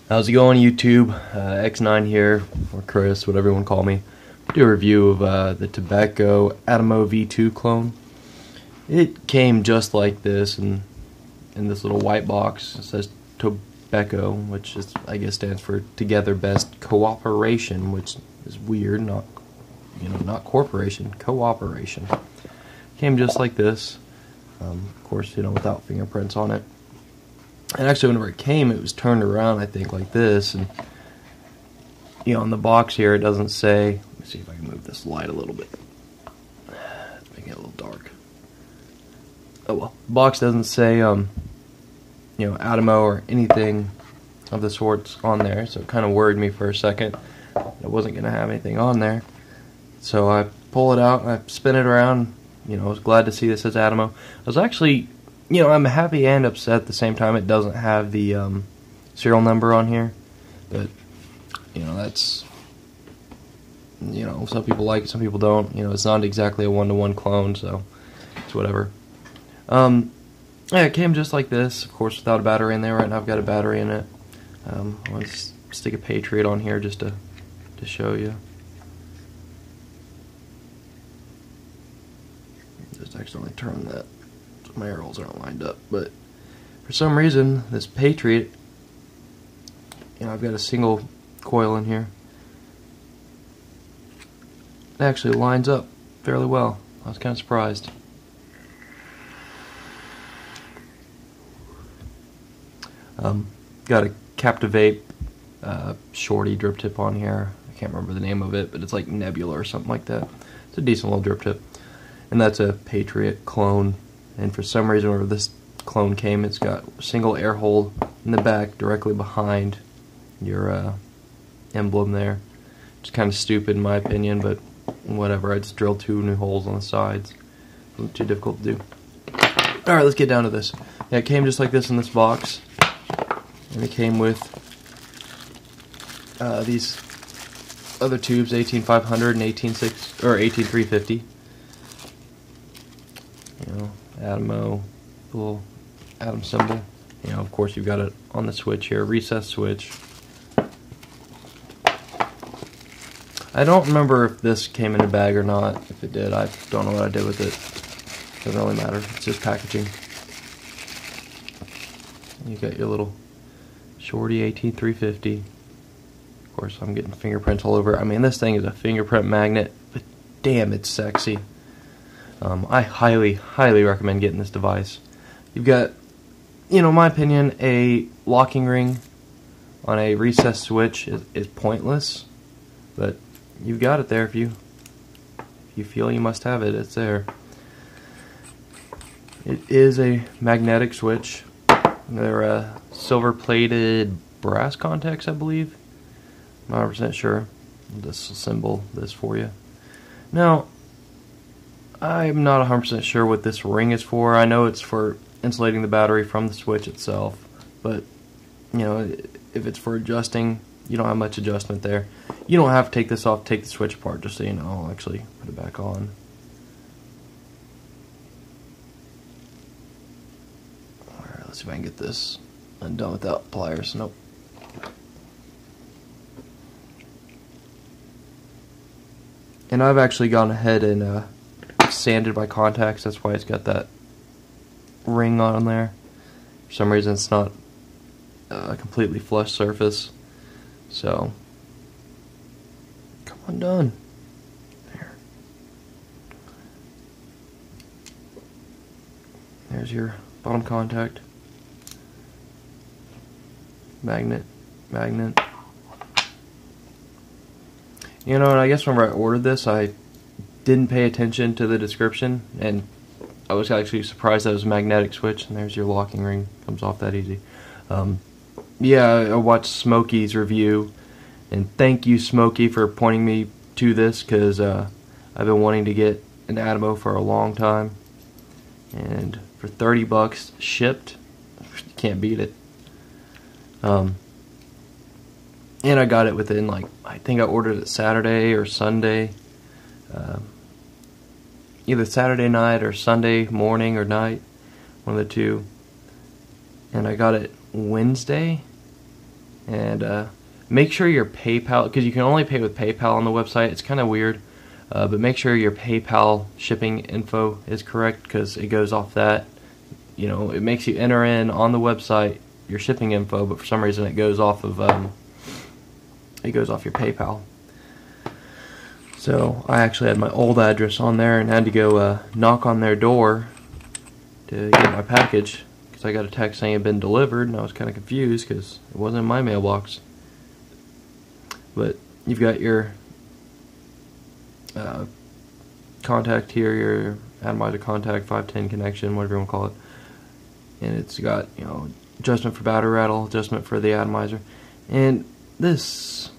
How's it going, YouTube? X9 here, or Chris, whatever you want to call me. Do a review of the Tobeco Atomo V2 Clone. It came just like this, and in this little white box. It says Tobeco, which is, I guess, stands for Together Best Cooperation, which is weird. Not corporation, cooperation. Came just like this. Of course, without fingerprints on it. And actually, whenever it came, it was turned around, I think, like this. And, on the box here, it doesn't say... Let me see if I can move this light a little bit. It's making it a little dark. Oh, well. The box doesn't say, Atomo or anything of the sorts on there. So it kind of worried me for a second. I wasn't going to have anything on there. So I pull it out, and I spin it around. I was glad to see this as Atomo. I was actually... I'm happy and upset at the same time. It doesn't have the serial number on here, but that's some people like it, some people don't. It's not exactly a one-to-one clone, so it's whatever. Yeah, it came just like this, of course, without a battery in there. Right now, I've got a battery in it. I want to stick a Patriot on here just to show you. Just accidentally turn that. My arrows aren't lined up, but for some reason this Patriot, I've got a single coil in here, it actually lines up fairly well. I was kind of surprised. Got a Captivate shorty drip tip on here. I can't remember the name of it, but it's like Nebula or something like that. It's a decent little drip tip, and that's a Patriot clone. And for some reason, whenever this clone came, it's got a single air hole in the back directly behind your emblem there. It's kind of stupid in my opinion, but whatever. I just drilled 2 new holes on the sides. Wasn't too difficult to do. Alright, let's get down to this. Yeah, it came just like this in this box. And it came with these other tubes, 18500 and 18350. Atomo, little atom symbol. Of course, you've got it on the switch here, recessed switch. I don't remember if this came in a bag or not. If it did, I don't know what I did with it. Doesn't really matter. It's just packaging. You got your little shorty 18350. Of course, I'm getting fingerprints all over. I mean, this thing is a fingerprint magnet, but damn, it's sexy. I highly recommend getting this device. You've got, in my opinion, a locking ring on a recessed switch is pointless, but you've got it there if you feel you must have it. It's there. It is a magnetic switch. They're silver-plated brass contacts, I believe. I'm not 100% sure. This will symbol this for you. Now, I'm not 100% sure what this ring is for. I know it's for insulating the battery from the switch itself, but if it's for adjusting, you don't have much adjustment there. You don't have to take this off, take the switch apart, just so you know. I'll actually put it back on. Alright, let's see if I can get this undone without pliers. Nope. And I've actually gone ahead and sanded my contacts. That's why it's got that ring on there. For some reason, it's not a completely flush surface. So, come on, done. There. There's your bottom contact. Magnet. And I guess whenever I ordered this, I didn't pay attention to the description, and I was actually surprised that it was a magnetic switch. And there's your locking ring. Comes off that easy. Yeah, I watched Smokey's review, and thank you, Smokey, for pointing me to this, because I've been wanting to get an Atomo for a long time, and for 30 bucks shipped, you can't beat it. And I got it within, I think I ordered it Saturday or Sunday. Either Saturday night or Sunday morning or night, one of the two. And I got it Wednesday, And make sure your PayPal, because you can only pay with PayPal on the website. It's kind of weird, but make sure your PayPal shipping info is correct, because it goes off that. You know, it makes you enter in on the website your shipping info, but for some reason it goes off of your PayPal. So I actually had my old address on there and had to go knock on their door to get my package, because I got a text saying it had been delivered, and I was kind of confused because it wasn't in my mailbox. But you've got your contact here, your atomizer contact, 510 connection, whatever you want to call it, and it's got, you know, adjustment for battery rattle, adjustment for the atomizer, and this,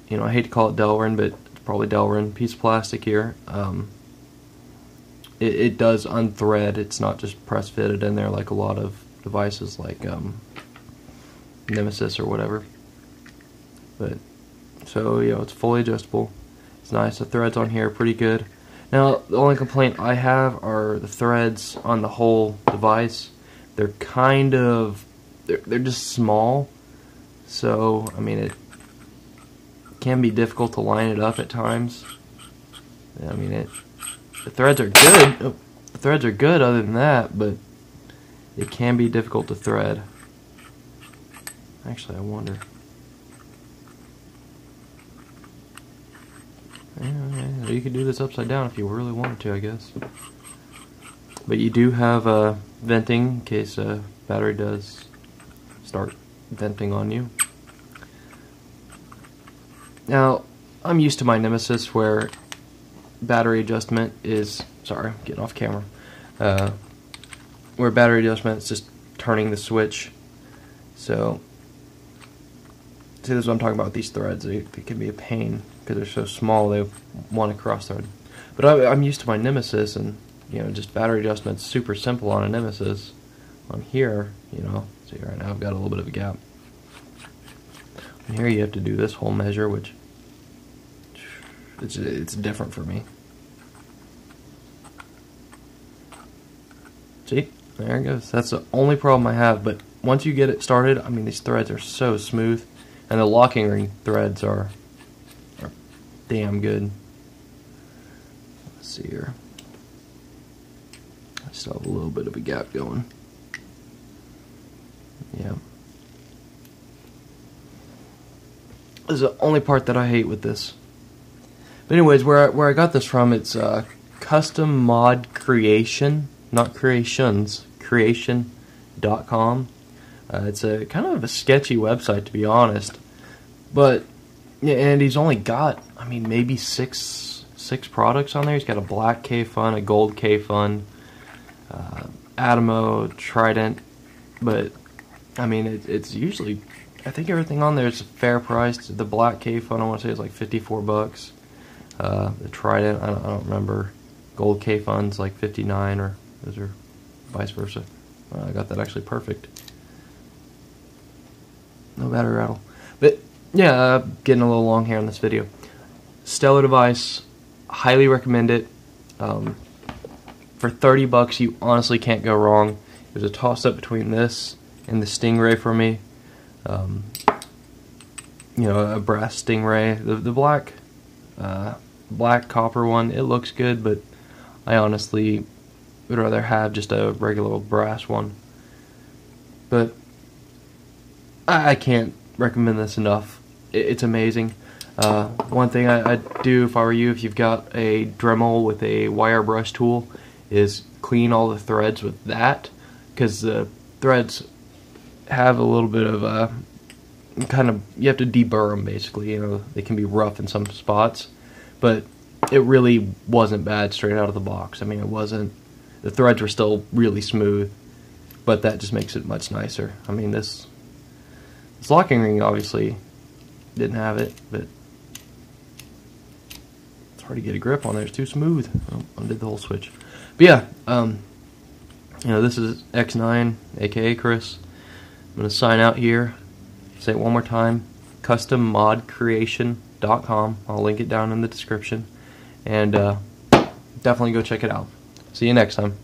you know, I hate to call it Delrin, but it's probably Delrin, piece of plastic here. It does unthread. It's not just press fitted in there like a lot of devices like Nemesis or whatever. But so, you know, it's fully adjustable. It's nice. The threads on here are pretty good. Now, the only complaint I have are the threads on the whole device. They're kind of, they're just small. So, I mean, it can be difficult to line it up at times. I mean, the threads are good. Oh, the threads are good other than that, but it can be difficult to thread. Actually, I wonder. Yeah, you could do this upside down if you really wanted to, I guess. But you do have venting in case battery does start venting on you. Now, I'm used to my Nemesis where battery adjustment is, sorry, I'm getting off camera, where battery adjustment is just turning the switch. So, see, this is what I'm talking about with these threads. They can be a pain because they're so small, they want to cross thread. But I'm used to my Nemesis, and, you know, just battery adjustment's super simple on a Nemesis. On here, you know, see right now I've got a little bit of a gap. And here you have to do this whole measure, which it's different for me. See, there it goes. That's the only problem I have. But once you get it started, I mean, these threads are so smooth, and the locking ring threads are damn good. Let's see here. I still have a little bit of a gap going. Yeah. This is the only part that I hate with this. But anyways, where I got this from, it's custom mod creation, not creations, creation.com. It's a kind of a sketchy website, to be honest. But yeah, and he's only got, I mean, maybe six products on there. He's got a black K-Fun, a gold K-Fun, Atomo, Trident, but I mean, it's usually, I think everything on there is fair priced. The black K-Fun, I want to say, is like $54. The Trident, I don't remember. Gold K-Fun's like $59, or those are vice versa. I got that actually perfect. No battery rattle. But yeah, getting a little long here on this video. Stellar device, highly recommend it. For $30, you honestly can't go wrong. There's a toss-up between this and the Stingray for me. You know, a brass Stingray. The black copper one, it looks good, but I honestly would rather have just a regular old brass one. But I can't recommend this enough. It's amazing. One thing I'd do if I were you, if you've got a Dremel with a wire brush tool, is clean all the threads with that, because the threads have a little bit of kind of, you have to deburr them basically. You know, they can be rough in some spots, but it really wasn't bad straight out of the box. I mean, it wasn't, the threads were still really smooth, but that just makes it much nicer. I mean, this locking ring obviously didn't have it, but it's hard to get a grip on there. It's too smooth. Oh, undid the whole switch. But yeah, you know, this is X9, aka Chris. I'm going to sign out here. Say it one more time. CustomModCreation.com. I'll link it down in the description. And definitely go check it out. See you next time.